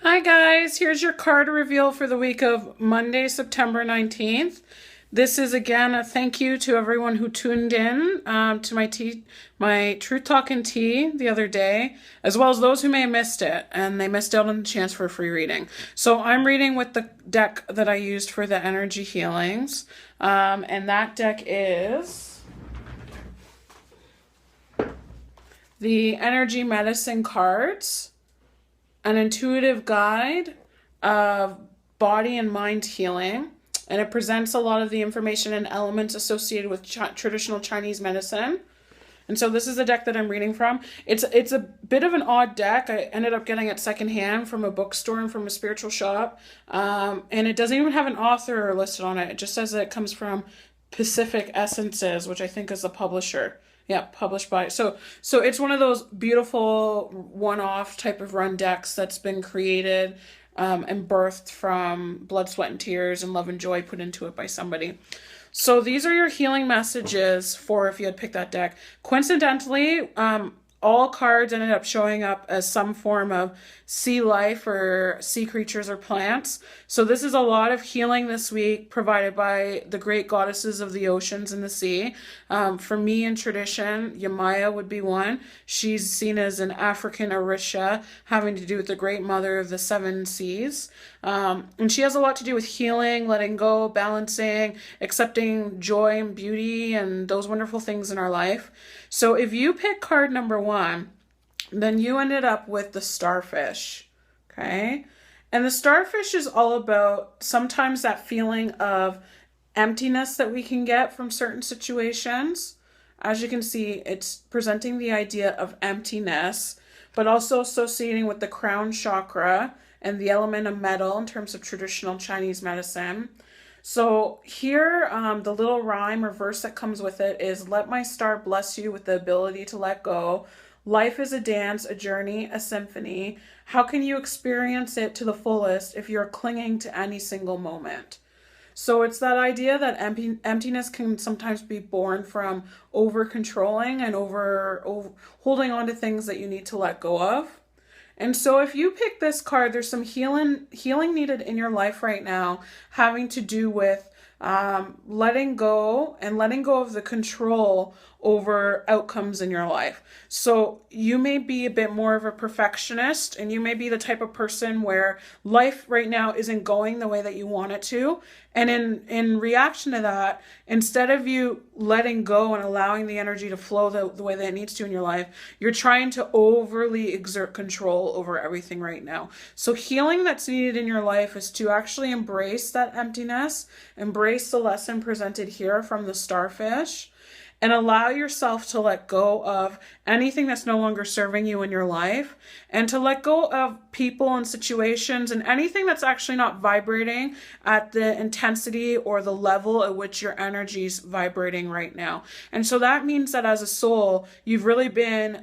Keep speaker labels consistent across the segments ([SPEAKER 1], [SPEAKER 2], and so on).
[SPEAKER 1] Hi guys, here's your card reveal for the week of Monday, September 19th. This is again a thank you to everyone who tuned in to my Truth Talking Tea the other day, as well as those who may have missed it and they missed out on the chance for a free reading. So I'm reading with the deck that I used for the energy healings, and that deck is the Energy Medicine cards, an intuitive guide of body and mind healing, and it presents a lot of the information and elements associated with traditional Chinese medicine. And so this is the deck that I'm reading from. It's a bit of an odd deck. I ended up getting it secondhand from a bookstore and from a spiritual shop, and it doesn't even have an author listed on it. It just says that it comes from Pacific Essences, which I think is the publisher. Yeah, published by. So it's one of those beautiful one-off type of run decks that's been created and birthed from blood, sweat, and tears and love and joy put into it by somebody. So these are your healing messages for if you had picked that deck. Coincidentally, all cards ended up showing up as some form of sea life or sea creatures or plants. So this is a lot of healing this week provided by the great goddesses of the oceans and the sea. For me in tradition, Yamaya would be one. She's seen as an African Orisha, having to do with the great mother of the seven seas. And she has a lot to do with healing, letting go, balancing, accepting joy and beauty and those wonderful things in our life. So if you pick card number one, then you ended up with the starfish, okay? And the starfish is all about sometimes that feeling of emptiness that we can get from certain situations. As you can see, it's presenting the idea of emptiness, but also associating with the crown chakra and the element of metal in terms of traditional Chinese medicine. So here, the little rhyme or verse that comes with it is, let my star bless you with the ability to let go. Life is a dance, a journey, a symphony. How can you experience it to the fullest if you're clinging to any single moment? So it's that idea that emptiness can sometimes be born from over controlling and over holding on to things that you need to let go of. And so if you pick this card, there's some healing needed in your life right now, having to do with letting go of the control over outcomes in your life. So you may be a bit more of a perfectionist, and you may be the type of person where life right now isn't going the way that you want it to. And in reaction to that, instead of you letting go and allowing the energy to flow the way that it needs to in your life, you're trying to overly exert control over everything right now. So healing that's needed in your life is to actually embrace that emptiness, embrace the lesson presented here from the starfish, and allow yourself to let go of anything that's no longer serving you in your life, and to let go of people and situations and anything that's actually not vibrating at the intensity or the level at which your energy's vibrating right now. And so that means that as a soul, you've really been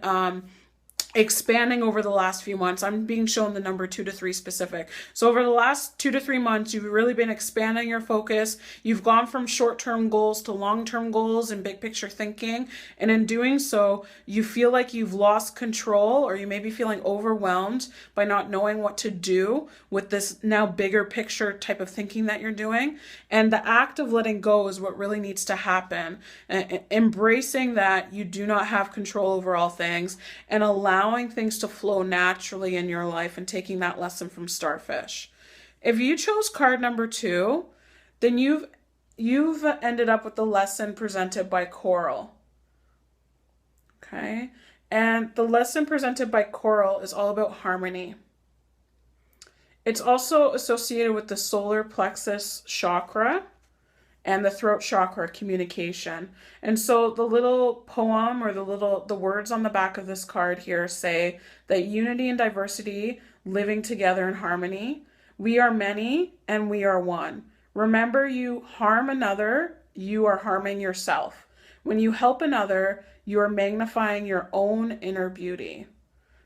[SPEAKER 1] expanding over the last few months. I'm being shown the number 2 to 3 specific. So over the last 2 to 3 months, you've really been expanding your focus. You've gone from short-term goals to long-term goals and big picture thinking. And in doing so, you feel like you've lost control, or you may be feeling overwhelmed by not knowing what to do with this now bigger picture type of thinking that you're doing. And the act of letting go is what really needs to happen. Embracing that you do not have control over all things, and allowing things to flow naturally in your life, and taking that lesson from starfish. If you chose card number 2, then you've ended up with the lesson presented by Coral. Okay? And the lesson presented by Coral is all about harmony. It's also associated with the solar plexus chakra and the throat chakra, communication. And so the little poem, or the words on the back of this card here say that unity and diversity, living together in harmony. We are many and we are one. Remember, you harm another, you are harming yourself. When you help another, you are magnifying your own inner beauty.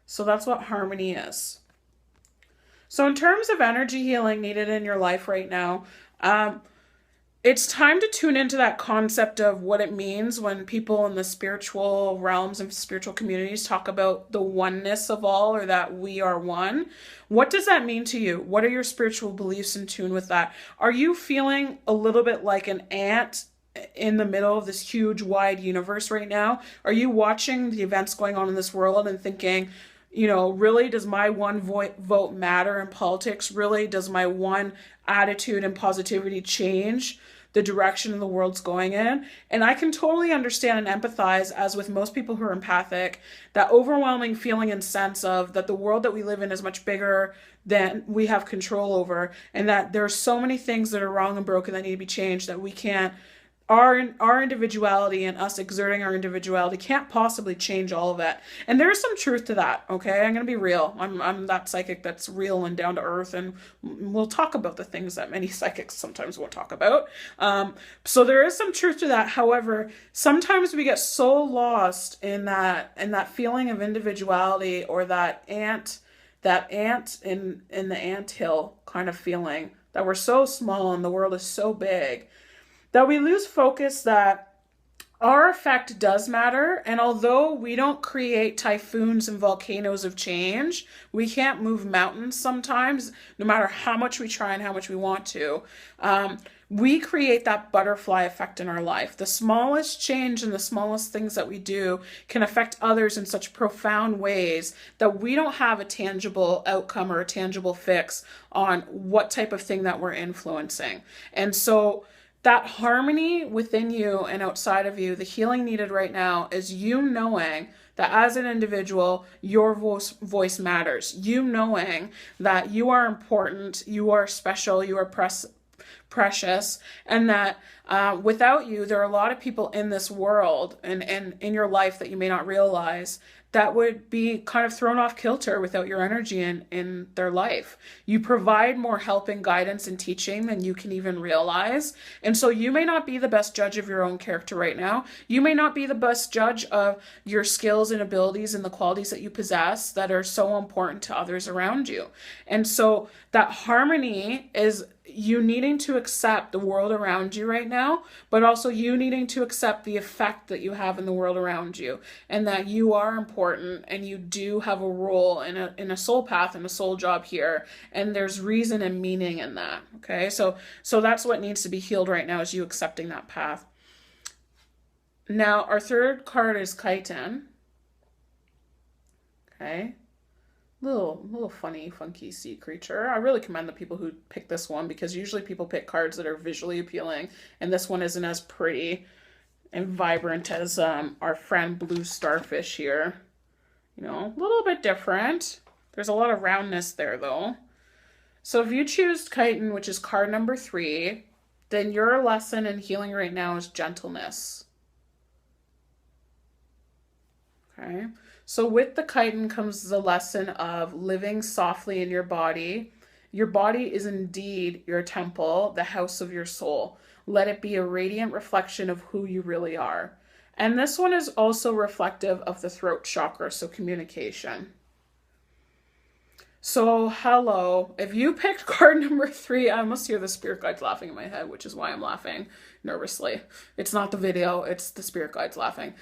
[SPEAKER 1] So that's what harmony is. So in terms of energy healing needed in your life right now, it's time to tune into that concept of what it means when people in the spiritual realms and spiritual communities talk about the oneness of all, or that we are one. What does that mean to you? What are your spiritual beliefs in tune with that? Are you feeling a little bit like an ant in the middle of this huge wide universe right now? Are you watching the events going on in this world and thinking, really, does my one vote matter in politics? Really, does my one attitude and positivity change the direction the world's going in? And I can totally understand and empathize, as with most people who are empathic, that overwhelming feeling and sense of that the world that we live in is much bigger than we have control over, and that there are so many things that are wrong and broken that need to be changed, that we can't, our individuality and us exerting our individuality can't possibly change all of it. And there's some truth to that, okay? I'm gonna be real. I'm that psychic that's real and down to earth, and we'll talk about the things that many psychics sometimes won't talk about. So there is some truth to that. However, sometimes we get so lost in that feeling of individuality, or that ant in the anthill kind of feeling, that we're so small and the world is so big, that we lose focus that our effect does matter. And although we don't create typhoons and volcanoes of change, we can't move mountains sometimes, no matter how much we try and how much we want to. We create that butterfly effect in our life. The smallest change and the smallest things that we do can affect others in such profound ways that we don't have a tangible outcome or a tangible fix on what type of thing that we're influencing. And so that harmony within you and outside of you, the healing needed right now is you knowing that as an individual, your voice matters. You knowing that you are important, you are special, you are precious, and that without you, there are a lot of people in this world and in your life that you may not realize that would be kind of thrown off kilter without your energy in their life. You provide more help and guidance and teaching than you can even realize. And so you may not be the best judge of your own character right now. You may not be the best judge of your skills and abilities and the qualities that you possess that are so important to others around you. And so that harmony is you needing to accept the world around you right now, but also you needing to accept the effect that you have in the world around you, and that you are important and you do have a role in a soul path and a soul job here, and there's reason and meaning in that. Okay, so that's what needs to be healed right now, is you accepting that path. Now our third card is Chitin. Okay. Little funny, funky sea creature. I really commend the people who pick this one, because usually people pick cards that are visually appealing, and this one isn't as pretty and vibrant as our friend Blue Starfish here. A little bit different. There's a lot of roundness there though. So if you choose Chitin, which is card number 3, then your lesson in healing right now is gentleness. Okay. So with the Chitin comes the lesson of living softly in your body. Your body is indeed your temple, the house of your soul. Let it be a radiant reflection of who you really are. And this one is also reflective of the throat chakra, so communication. So hello, if you picked card number 3, I almost hear the spirit guides laughing in my head, which is why I'm laughing nervously. It's not the video, it's the spirit guides laughing.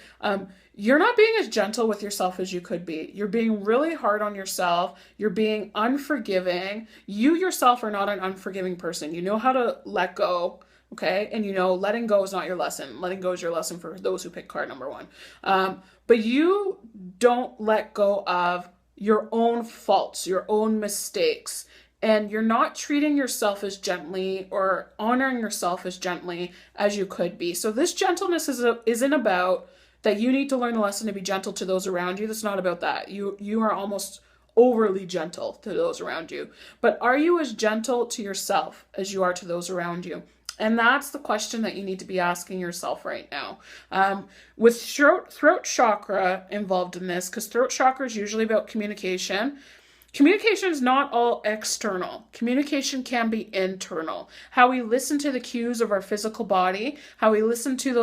[SPEAKER 1] You're not being as gentle with yourself as you could be. You're being really hard on yourself. You're being unforgiving. You yourself are not an unforgiving person. You know how to let go. Okay. And letting go is not your lesson. Letting go is your lesson for those who pick card number 1. But you don't let go of your own faults, your own mistakes, and you're not treating yourself as gently or honoring yourself as gently as you could be. So this gentleness isn't about that you need to learn the lesson to be gentle to those around you. That's not about that. You are almost overly gentle to those around you. But are you as gentle to yourself as you are to those around you? And that's the question that you need to be asking yourself right now. With throat chakra involved in this, because throat chakra is usually about communication. Communication is not all external. Communication can be internal. How we listen to the cues of our physical body, how we listen to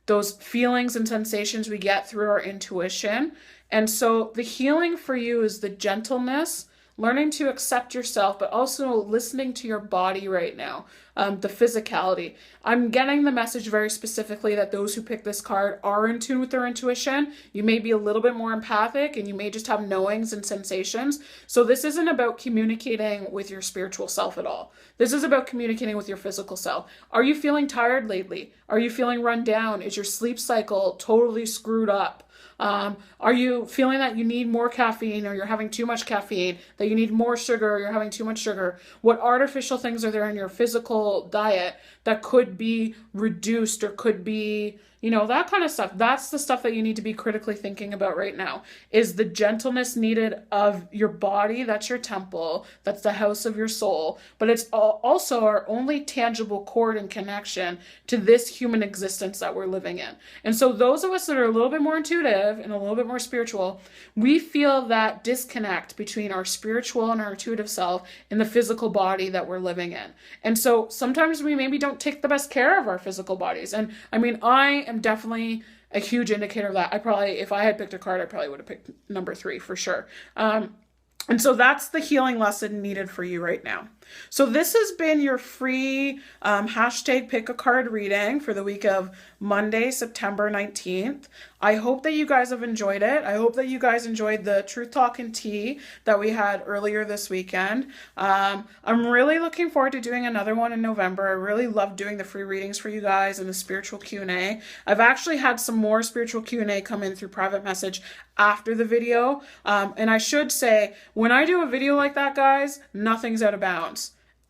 [SPEAKER 1] those feelings and sensations we get through our intuition. And so the healing for you is the gentleness, learning to accept yourself, but also listening to your body right now, the physicality. I'm getting the message very specifically that those who pick this card are in tune with their intuition. You may be a little bit more empathic and you may just have knowings and sensations. So this isn't about communicating with your spiritual self at all. This is about communicating with your physical self. Are you feeling tired lately? Are you feeling run down? Is your sleep cycle totally screwed up? Are you feeling that you need more caffeine, or you're having too much caffeine, that you need more sugar, or you're having too much sugar? What artificial things are there in your physical diet that could be reduced or could be, that kind of stuff? That's the stuff that you need to be critically thinking about right now. Is the gentleness needed of your body? That's your temple. That's the house of your soul. But it's also our only tangible cord and connection to this human existence that we're living in. And so those of us that are a little bit more intuitive and a little bit more spiritual, we feel that disconnect between our spiritual and our intuitive self in the physical body that we're living in. And so sometimes we maybe don't take the best care of our physical bodies. And I mean, I am definitely a huge indicator of that. If I had picked a card, I probably would have picked number 3 for sure. And so that's the healing lesson needed for you right now. So this has been your free hashtag pick a card reading for the week of Monday, September 19th. I hope that you guys have enjoyed it. I hope that you guys enjoyed the Truth Talk and Tea that we had earlier this weekend. I'm really looking forward to doing another one in November. I really love doing the free readings for you guys and the spiritual Q&A. I've actually had some more spiritual Q&A come in through private message after the video. And I should say, when I do a video like that, guys, nothing's out of bounds.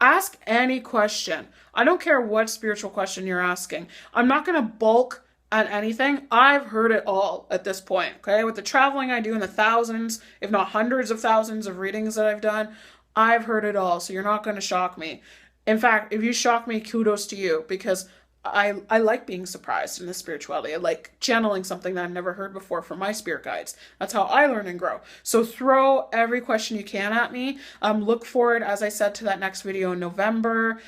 [SPEAKER 1] Ask any question. I don't care what spiritual question you're asking. I'm not going to bulk at anything. I've heard it all at this point, okay? With the traveling I do in the thousands, if not hundreds of thousands of readings that I've done, I've heard it all, so you're not going to shock me. In fact, if you shock me, kudos to you, because I like being surprised in the spirituality. I like channeling something that I've never heard before from my spirit guides. That's how I learn and grow. So throw every question you can at me. Look forward, as I said, to that next video in November.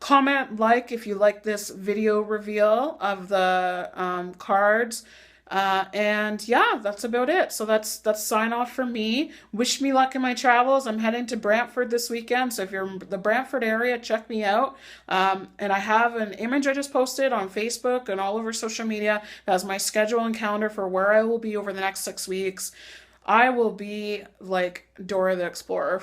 [SPEAKER 1] Comment, if you like this video reveal of the cards. And yeah, that's about it. So that's sign off for me. Wish me luck in my travels. I'm heading to Brantford this weekend. So if you're in the Brantford area, check me out. And I have an image I just posted on Facebook and all over social media that has my schedule and calendar for where I will be over the next 6 weeks. I will be like Dora the Explorer